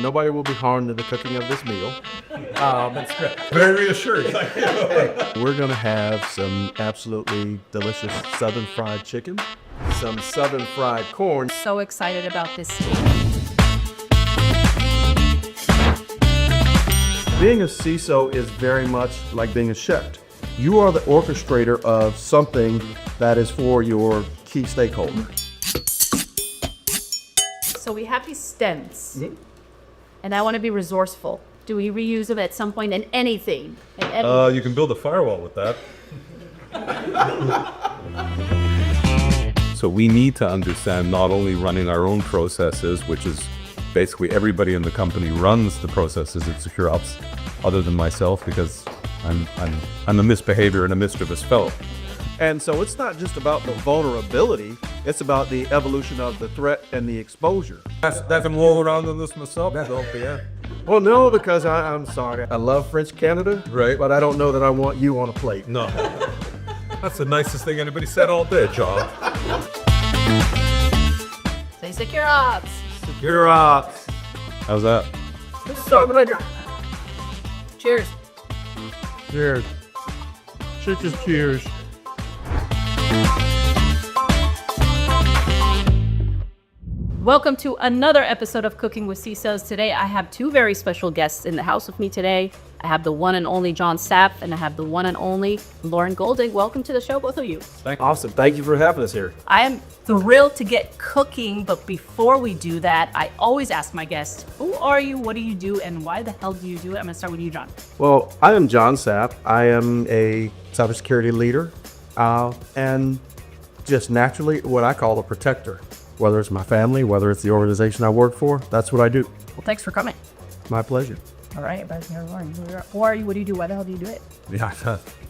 nobody will be harmed in the cooking of this meal. That's great. Very reassured. We're gonna have some absolutely delicious southern fried chicken, some southern fried corn. So excited about this. Being a CISO is very much like being a chef. You are the orchestrator of something that is for your key stakeholder. So we have these stems, and I want to be resourceful. Do we reuse them at some point in anything? You can build a firewall with that. So we need to understand not only running our own processes, which is basically everybody in the company runs the processes at SecureOps, other than myself, because I'm a misbehavior and a mischievous fellow. And so it's not just about the vulnerability, it's about the evolution of the threat and the exposure. I can roll around in this myself. Yeah. Well, no, because I'm sorry. I love French Canada, Right. but I don't know that I want you on a plate. No. That's the nicest thing anybody said all day, John. Say SecureOps. SecureOps. How's that? Cheers. Cheers. Cheers. Welcome to another episode of Cooking with CISOs. Today I have two very special guests in the house with me today. I have the one and only John Sapp, and I have the one and only Loren Goldig. Welcome to the show, both of you. Awesome. Thank you for having us here. I am thrilled to get cooking, but before we do that, I always ask my guests, who are you, what do you do, and why the hell do you do it? I'm gonna start with you, John. Well, I am John Sapp. I am a cybersecurity leader, and just naturally what I call a protector. Whether it's my family, whether it's the organization I work for, that's what I do. Well, thanks for coming. My pleasure. All right, but Loren, who are you, what do you do, why the hell do you do it? Yeah,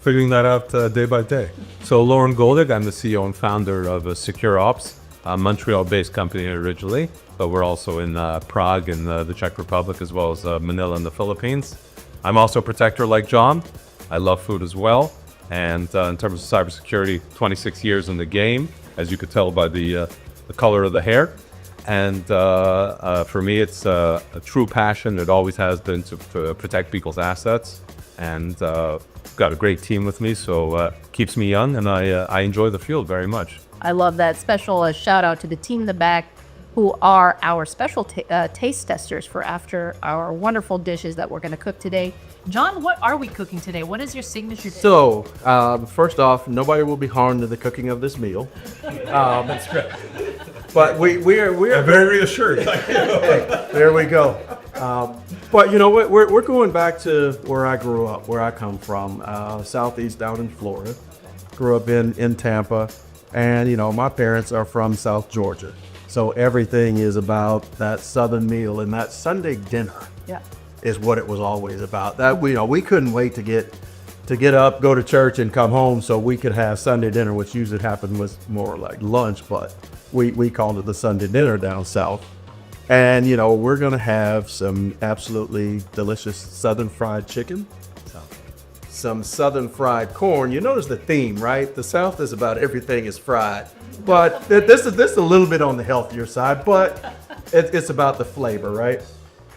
figuring that out day by day. So Loren Goldig, I'm the CEO and founder of SecureOps, a Montreal-based company originally, but we're also in Prague in the Czech Republic, as well as Manila in the Philippines. I'm also a protector like John. I love food as well. And in terms of cybersecurity, 26 years in the game, as you could tell by the color of the hair. And for me, it's a true passion. It always has been to protect people's assets. And got a great team with me, so keeps me young, and I enjoy the field very much. I love that. Special shout out to the team in the back who are our special taste testers for after our wonderful dishes that we're going to cook today. John, what are we cooking today? What is your signature dish? So, first off, nobody will be harmed in the cooking of this meal. That's great. But we're Very reassured. there we go. But you know what? We're going back to where I grew up, where I come from, southeast down in Florida. Grew up in Tampa, and you know my parents are from South Georgia, so everything is about that southern meal, and that Sunday dinner is what it was always about. That we couldn't wait to get up, go to church, and come home so we could have Sunday dinner, which usually happened was more like lunch, but we called it the Sunday dinner down south. And we're gonna have some absolutely delicious southern fried chicken, some southern fried corn. You notice the theme, right? The South is about everything is fried, but this is a little bit on the healthier side, but it's about the flavor, right?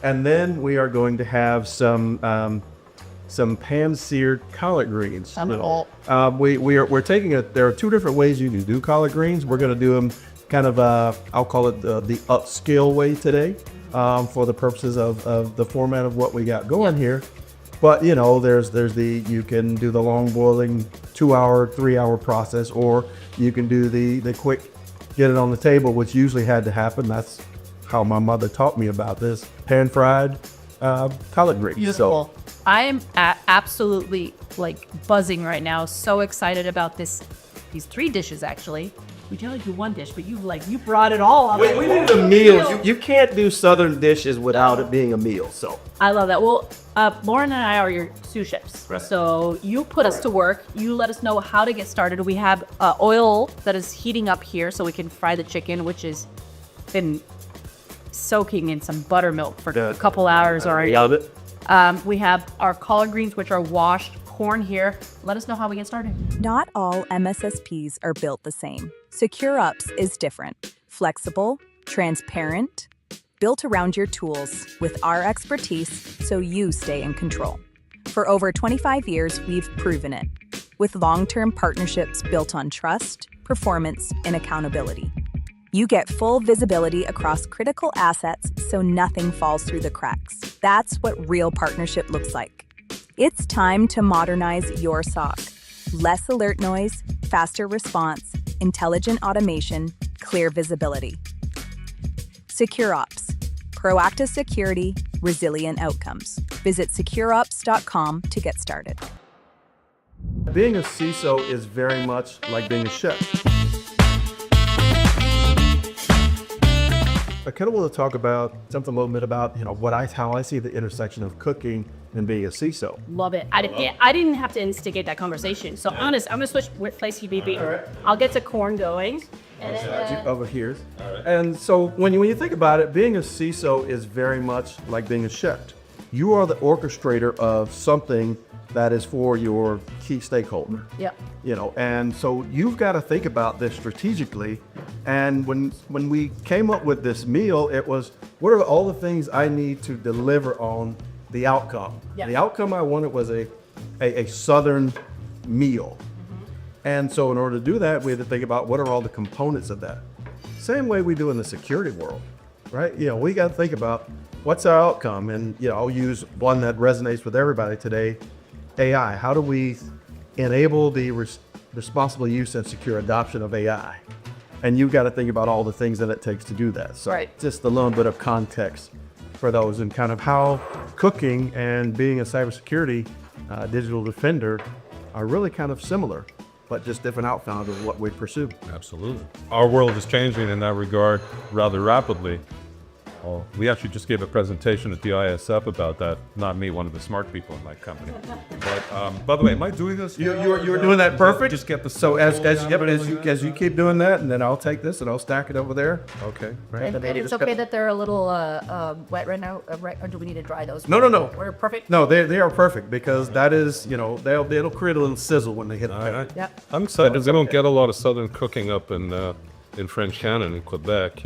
And then we are going to have some pan-seared collard greens. We're taking there are two different ways you can do collard greens. We're going to do them kind of I'll call it the upscale way today, for the purposes of the format of what we got going here. But there's you can do the long boiling 2-hour, 3-hour process, or you can do the quick get it on the table, which usually had to happen. That's how my mother taught me about this. Pan fried collard greens. Beautiful. So, I am absolutely buzzing right now. So excited about these three dishes actually. We can only do one dish, but you brought it all up. We need a meal. You can't do southern dishes without it being a meal. So I love that. Well, Loren and I are your sous chefs. Right. So you put us to work. You let us know how to get started. We have oil that is heating up here so we can fry the chicken, which has been soaking in some buttermilk for a couple hours already. Love it. We have our collard greens, which are washed, corn here. Let us know how we get started. Not all MSSPs are built the same. SecureOps is different. Flexible, transparent, built around your tools with our expertise so you stay in control. For over 25 years, we've proven it, with long-term partnerships built on trust, performance, and accountability. You get full visibility across critical assets so nothing falls through the cracks. That's what real partnership looks like. It's time to modernize your SOC. Less alert noise, faster response, intelligent automation, clear visibility. SecureOps. Proactive security, resilient outcomes. Visit secureops.com to get started. Being a CISO is very much like being a chef. I kind of want to talk about something a little bit about, how I see the intersection of cooking and being a CISO. Love it. I didn't have to instigate that conversation. So honest, I'm gonna switch with place UBB. All right. I'll get the corn going. And then, Over here. And so when you think about it, being a CISO is very much like being a chef. You are the orchestrator of something that is for your key stakeholder. yeah. And so you've got to think about this strategically. And when we came up with this meal, it was, what are all the things I need to deliver on the outcome? Yeah. The outcome I wanted was a Southern meal. And so in order to do that, we had to think about what are all the components of that. Same way we do in the security world, right? We got to think about what's our outcome. And, I'll use one that resonates with everybody today, AI. How do we enable the responsible use and secure adoption of AI? And you've got to think about all the things that it takes to do that. So Right. just a little bit of context for those and kind of how cooking and being a cybersecurity digital defender are really kind of similar, but just different outcomes of what we pursue. Absolutely. Our world is changing in that regard rather rapidly. We actually just gave a presentation at the ISF about that. Not me, one of the smart people in my company. But by the way, am I doing this? You were doing that perfect. Just get the So as you keep doing that, and then I'll take this and I'll stack it over there. Okay. Right. And it's okay that they're a little wet right now, right? Or do we need to dry those? No. We're perfect. No, they are perfect because that is, they'll create a little sizzle when they hit the pan. Yeah. I'm excited because I don't get a lot of Southern cooking up in French Canada in Quebec,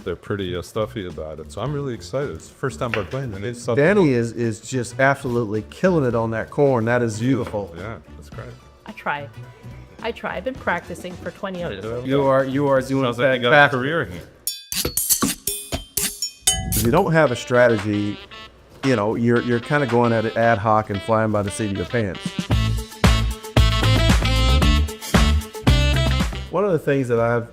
They're pretty stuffy about it. So I'm really excited. It's the first time we're playing and it's Southern. Danny is just absolutely killing it on that corn. That is beautiful. Yeah, that's great. I try. I've been practicing for 20 years. You are doing Sounds like you got fast. a career here. If you don't have a strategy, you're kind of going at it ad hoc and flying by the seat of your pants. One of the things that I've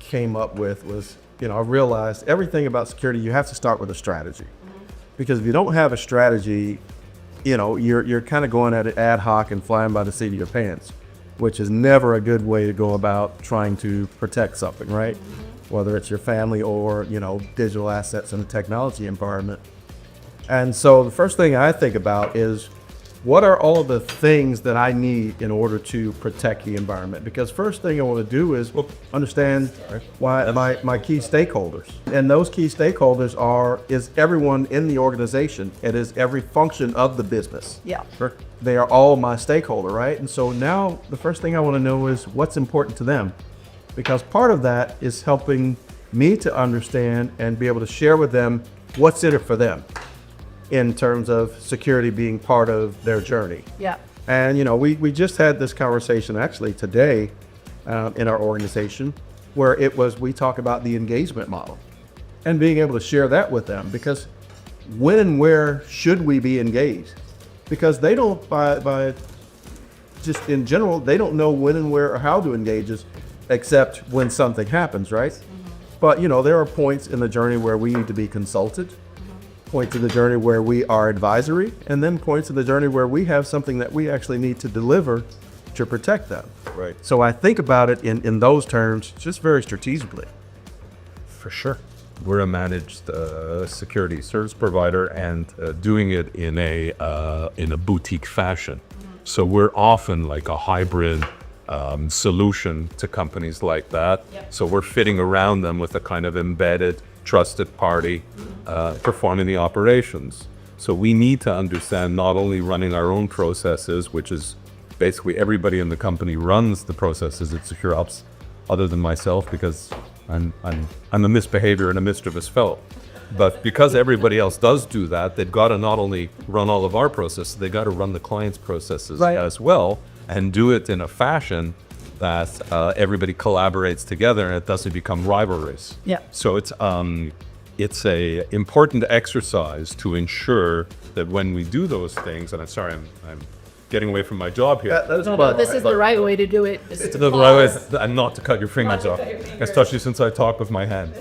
came up with was, I realized everything about security, you have to start with a strategy. Because if you don't have a strategy, you're kind of going at it ad hoc and flying by the seat of your pants, which is never a good way to go about trying to protect something, right? Whether it's your family or, digital assets in a technology environment. And so the first thing I think about is, what are all the things that I need in order to protect the environment? Because first thing I want to do is understand why my key stakeholders. And those key stakeholders is everyone in the organization. It is every function of the business. Yeah. They are all my stakeholder, right? And so now the first thing I want to know is what's important to them. Because part of that is helping me to understand and be able to share with them what's in it for them, in terms of security being part of their journey. Yeah. And, we just had this conversation actually today in our organization where we talk about the engagement model and being able to share that with them, because when and where should we be engaged? Because they don't, by just in general, they don't know when and where or how to engage us except when something happens, right? But, there are points in the journey where we need to be consulted, points in the journey where we are advisory, and then points in the journey where we have something that we actually need to deliver to protect them. Right. So I think about it in those terms, just very strategically. For sure. We're a managed security service provider and doing it in a boutique fashion. So we're often like a hybrid solution to companies like that. Yep. So we're fitting around them with a kind of embedded, trusted party performing the operations. So we need to understand not only running our own processes, which is basically everybody in the company runs the processes at SecureOps, other than myself, because I'm a misbehavior and a mischievous fellow. But because everybody else does do that, they've got to not only run all of our processes, they got to run the client's processes as well, and do it in a fashion that everybody collaborates together and it doesn't become rivalries. Yeah. So it's a important exercise to ensure that when we do those things, and I'm sorry, I'm getting away from my job here. This is the right way to do it. The right way, and not to cut your fingers off, especially since I talk with my hand.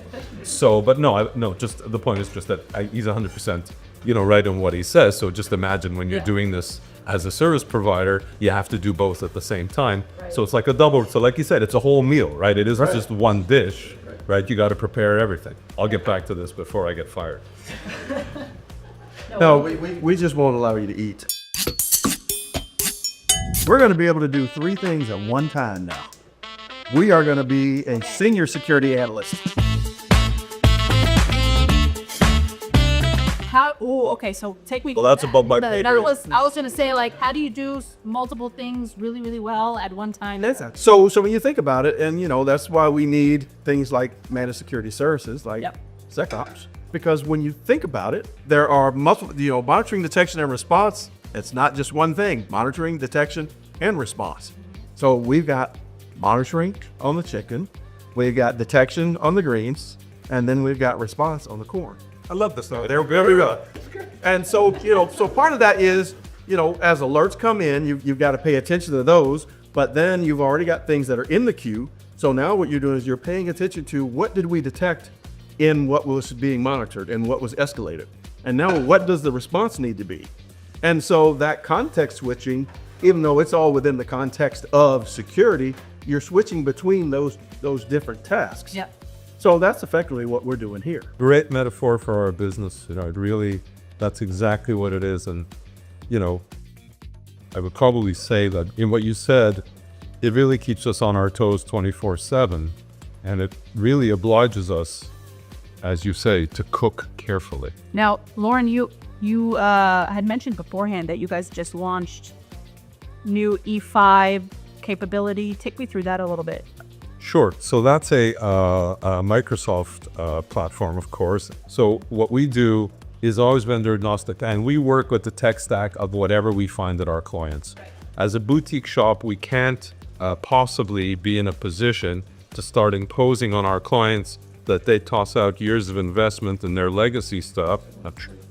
So, but no, just the point is just that he's 100%, right in what he says. So just imagine when you're doing this as a service provider, you have to do both at the same time. Right. So it's like a double. So like you said, it's a whole meal, right? It isn't just one dish, right? You got to prepare everything. I'll get back to this before I get fired. No, we just won't allow you to eat. We're going to be able to do 3 things at one time now. We are going to be a senior security analyst. Okay, so take me. Well, that's above my pay grade. I was gonna say, like, how do you do multiple things really, really well at one time? So when you think about it, and that's why we need things like managed security services, like SecOps, because when you think about it, there are multiple. Monitoring, detection, and response. It's not just one thing: monitoring, detection, and response. So we've got monitoring on the chicken, we've got detection on the greens, and then we've got response on the corn. I love this though. There we go. And so, so part of that is, as alerts come in, you've got to pay attention to those, but then you've already got things that are in the queue. So now what you're doing is you're paying attention to what did we detect in what was being monitored and what was escalated. And now what does the response need to be? And so that context switching, even though it's all within the context of security, you're switching between those different tasks. Yep. So that's effectively what we're doing here. Great metaphor for our business. It really, that's exactly what it is. And, I would probably say that in what you said, it really keeps us on our toes 24/7. And it really obliges us, as you say, to cook carefully. Now, Loren, you had mentioned beforehand that you guys just launched new E5 capability. Take me through that a little bit. Sure. So that's a Microsoft platform, of course. So what we do is always vendor agnostic, and we work with the tech stack of whatever we find at our clients. As a boutique shop, we can't possibly be in a position to start imposing on our clients that they toss out years of investment in their legacy stuff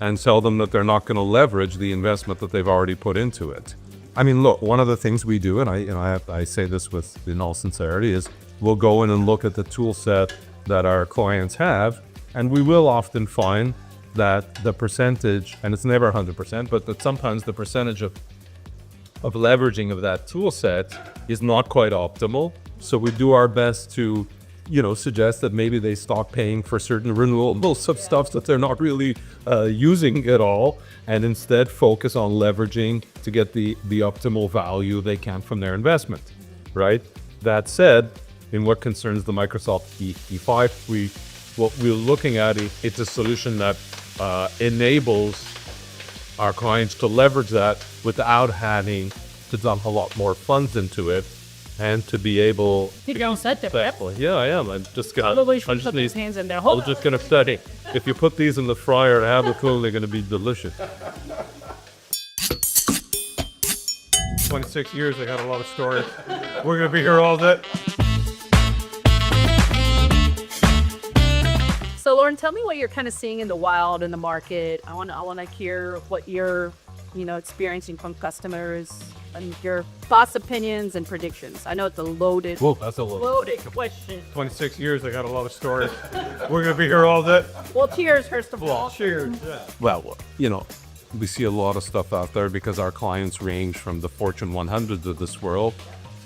and tell them that they're not going to leverage the investment that they've already put into it. I mean, look, one of the things we do, and I say this in all sincerity, is we'll go in and look at the tool set that our clients have, and we will often find that the percentage, and it's never 100%, but that sometimes the percentage of leveraging of that tool set is not quite optimal. So we do our best to, suggest that maybe they stop paying for certain renewables of stuff that they're not really using at all, and instead focus on leveraging to get the optimal value they can from their investment, right? That said, in what concerns the Microsoft E5, what we're looking at it's a solution that enables our clients to leverage that without having to dump a lot more funds into it, and to be able. You're all set there, Pep. Yeah, I am. I'm just Probably should put his hands in there. I'm just gonna study. If you put these in the fryer, have a clue, they're gonna be delicious. 26 years, I got a lot of stories. We're gonna be here all day. So, Loren, tell me what you're kind of seeing in the wild in the market. I want to hear what you're, experiencing from customers and your thoughts, opinions, and predictions. I know it's a loaded, That's a loaded question. 26 years, I got a lot of stories. We're gonna be here all day. Well, cheers, first of all. Cheers. Yeah. Well, we see a lot of stuff out there because our clients range from the Fortune 100 of this world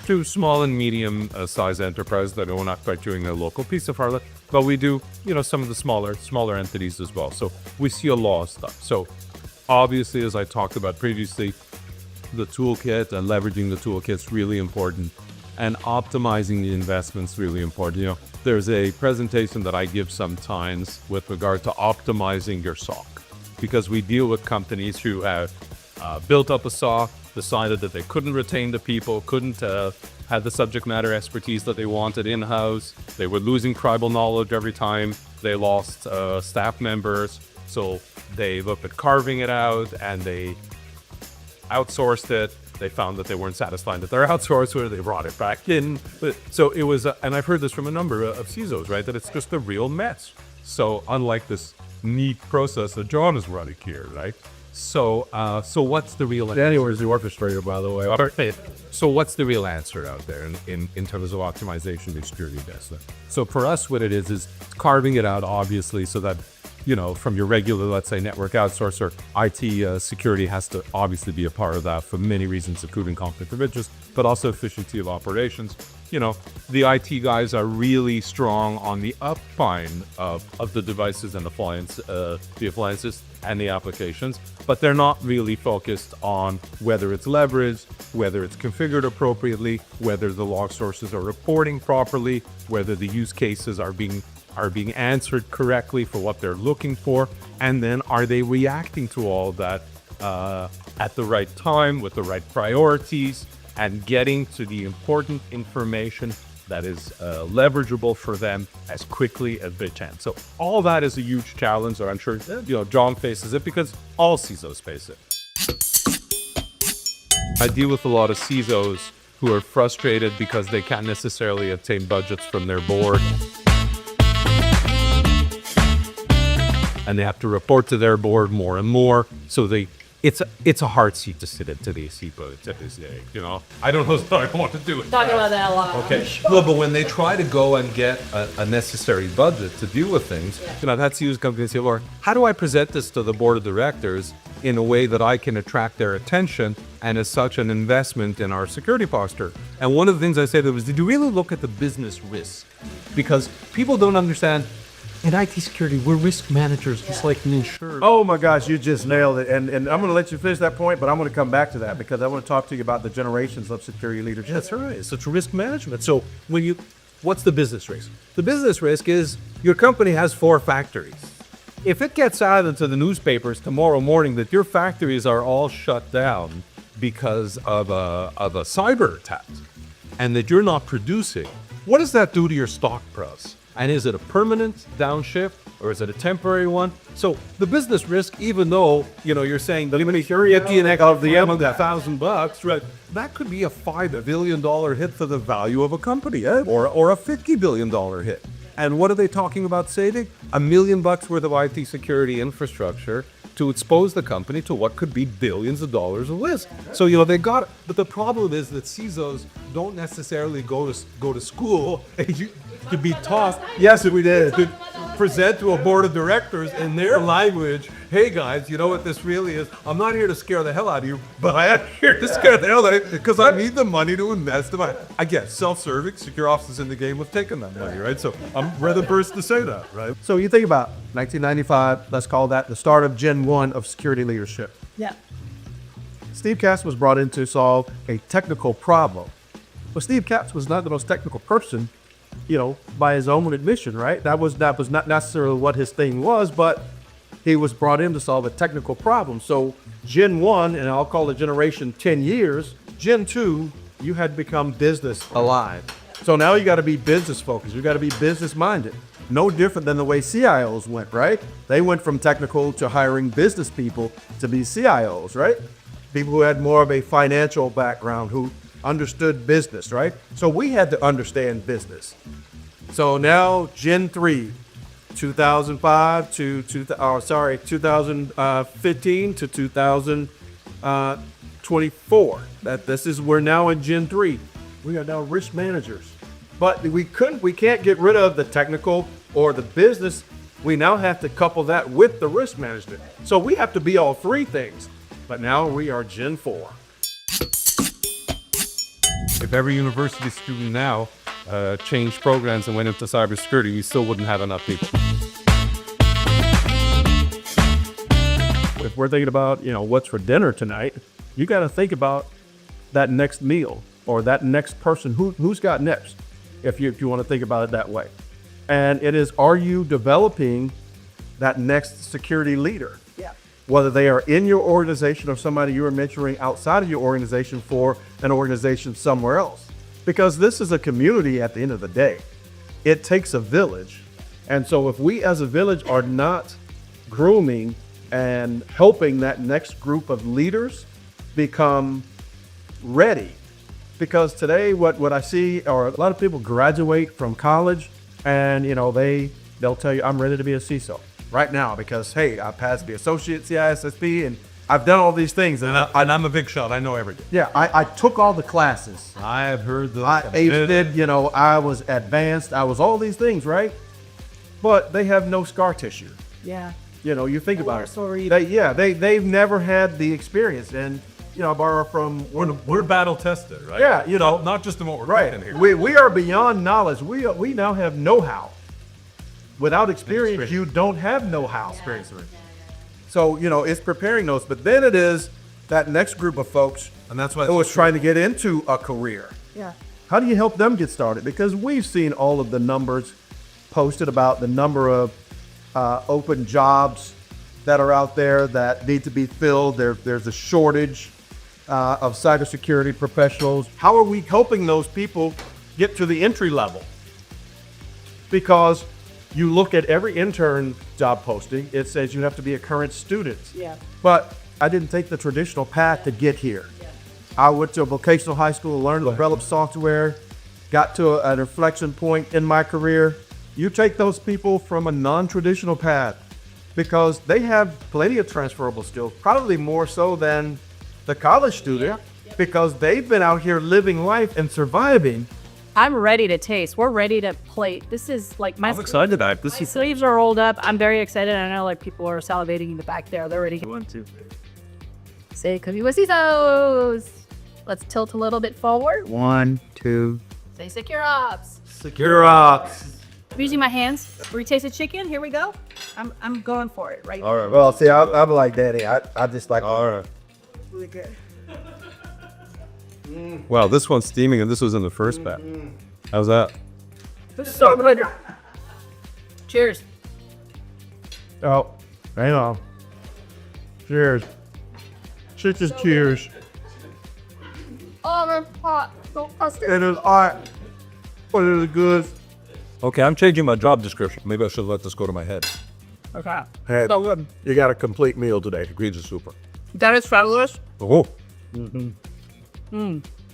to small and medium size enterprise that are not quite doing a local piece of our, but we do, some of the smaller entities as well. So we see a lot of stuff. So obviously, as I talked about previously, the toolkit and leveraging the toolkit is really important, and optimizing the investments really important. There's a presentation that I give sometimes with regard to optimizing your SOC, because we deal with companies who have built up a SOC, decided that they couldn't retain the people, couldn't have the subject matter expertise that they wanted in-house. They were losing tribal knowledge every time they lost staff members, so they looked at carving it out and they outsourced it. They found that they weren't satisfied with their outsourcer. They brought it back in. So it was, and I've heard this from a number of CISOs, right? That it's just a real mess. So unlike this neat process that John is running here, right? So what's the real? Daniel is the orchestrator, by the way. So what's the real answer out there in terms of optimization and security investment? So for us, what it is carving it out, obviously, so that, you know, from your regular, let's say, network outsourcer, IT security has to obviously be a part of that for many reasons, including conflict of interest, but also efficiency of operations. You know, the IT guys are really strong on the uptime of the devices and the appliances and the applications, but they're not really focused on whether it's leveraged, whether it's configured appropriately, whether the log sources are reporting properly, whether the use cases are being answered correctly for what they're looking for, and then are they reacting to all that at the right time with the right priorities and getting to the important information that is leverageable for them as quickly as they can. So all that is a huge challenge, or I'm sure John faces it because all CISOs face it. I deal with a lot of CISOs who are frustrated because they can't necessarily obtain budgets from their board. And they have to report to their board more and more. So it's a hard seat to sit at today's CISO to this day. You know, I don't know if I want to do it. Talking about that a lot. Okay. Well, but when they try to go and get a necessary budget to deal with things, you know, that's CISOs come to say, Loren, how do I present this to the board of directors in a way that I can attract their attention and as such an investment in our security posture? And one of the things I say to them is, did you really look at the business risk? Because people don't understand. In IT security, we're risk managers, just like an insurer. Oh my gosh, you just nailed it. And I'm going to let you finish that point, but I'm going to come back to that because I want to talk to you about the generations of security leadership. That's right. So it's risk management. So what's the business risk? The business risk is your company has 4 factories. If it gets out into the newspapers tomorrow morning that your factories are all shut down because of a cyber attack and that you're not producing, what does that do to your stock price? And is it a permanent downshift or is it a temporary one? So the business risk, even though, you're saying the $1,000, right? That could be a $5 billion hit for the value of a company, or a $50 billion hit. And what are they talking about saving? $1 million worth of IT security infrastructure to expose the company to what could be billions of dollars of risk. So, they got it. But the problem is that CISOs don't necessarily go to school to be taught. Yes, we did. To present to a board of directors in their language, hey guys, you know what this really is? I'm not here to scare the hell out of you, but I am here to scare the hell out of you because I need the money to invest in my, I guess, self-serving. SecureOps is in the game of taking that money, right? So I'm rather first to say that, right? So you think about 1995, let's call that the start of Gen 1 of security leadership. Yeah. Steve Katz was brought in to solve a technical problem. But Steve Katz was not the most technical person, by his own admission, right? That was not necessarily what his thing was, but he was brought in to solve a technical problem. So Gen 1, and I'll call it generation 10 years, Gen 2, you had become business aligned. So now you got to be business focused. You got to be business minded. No different than the way CIOs went, right? They went from technical to hiring business people to be CIOs, right? People who had more of a financial background, who understood business, right? So we had to understand business. So now Gen 3, 2005 to 2015 to 2024. We're now in Gen 3. We are now risk managers. But we can't get rid of the technical or the business. We now have to couple that with the risk management. So we have to be all 3 things. But now we are Gen 4. If every university student now changed programs and went into cybersecurity, we still wouldn't have enough people. If we're thinking about, what's for dinner tonight, you got to think about that next meal or that next person who's got next, if you want to think about it that way. And it is, are you developing that next security leader? Yeah. Whether they are in your organization or somebody you are mentoring outside of your organization for an organization somewhere else. Because this is a community at the end of the day. It takes a village And so if we as a village are not grooming and helping that next group of leaders become ready, because today what I see are a lot of people graduate from college and, you know, they'll tell you, I'm ready to be a CISO right now because, hey, I passed the associate CISSP and I've done all these things. And I'm a big shot. I know everything. yeah, I took all the classes. I have heard the. I aced, you know, I was advanced. I was all these things, right? But they have no scar tissue. Yeah. You know, you think about it. sorry. They've never had the experience. And, you know, I borrow from We're battle tested, right? Yeah, you know. not just in what we're right. cooking here. We are beyond knowledge. We now have know-how. Without experience, you don't have know-how. So, you know, it's preparing those. But then it is that next group of folks And that's why who is trying to get into a career. Yeah. How do you help them get started? Because we've seen all of the numbers posted about the number of open jobs that are out there that need to be filled. There's a shortage of cybersecurity professionals. How are we helping those people get to the entry level? Because you look at every intern job posting, it says you have to be a current student. Yeah. But I didn't take the traditional path to get here. I went to a vocational high school, learned to develop software, got to an inflection point in my career. You take those people from a non-traditional path because they have plenty of transferable skills, probably more so than the college student, because they've been out here living life and surviving. I'm ready to taste. We're ready to play. This is like I'm excited about it. This my sleeves are rolled up. I'm very excited. I know like people are salivating in the back there. They're ready. 1, 2. Say cookie with CISOs. Let's tilt a little bit forward. 1, 2. Say SecureOps. SecureOps. I'm using my hands. Re-taste the chicken. Here we go. I'm going for it right All right. Well, see, I'm like Daddy. I just like. All right. really good. Wow, this one's steaming, and this was in the first batch. How's that? This is so good. Cheers. Oh, hang on. Cheers. Cheers. Oh, they're hot. So custard. It is hot, but it is good. Okay, I'm changing my job description. Maybe I should let this go to my head. Okay. Hey, So good. you got a complete meal today. Greens are super. That is fabulous. Oh,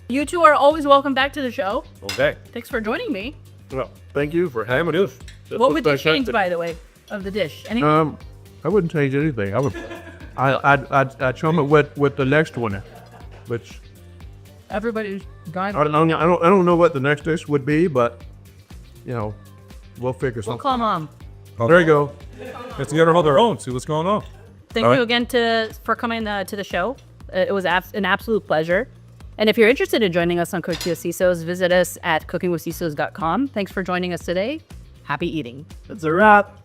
You two are always welcome back to the show. okay. Thanks for joining me. Well, thank you for Hey, Manush. What would you change, by the way, of the dish? Any? I wouldn't change anything. I'd chum it with the next one, which Everybody's dying. I don't know what the next dish would be, but you know, we'll figure something. Come on. There you go. Let's get her on their own. See what's going on. Thank All you right. again for coming to the show. It was an absolute pleasure. And if you're interested in joining us on Cooking with CISOs, visit us at cookingwithcisos.com. Thanks for joining us today. Happy eating. It's a wrap.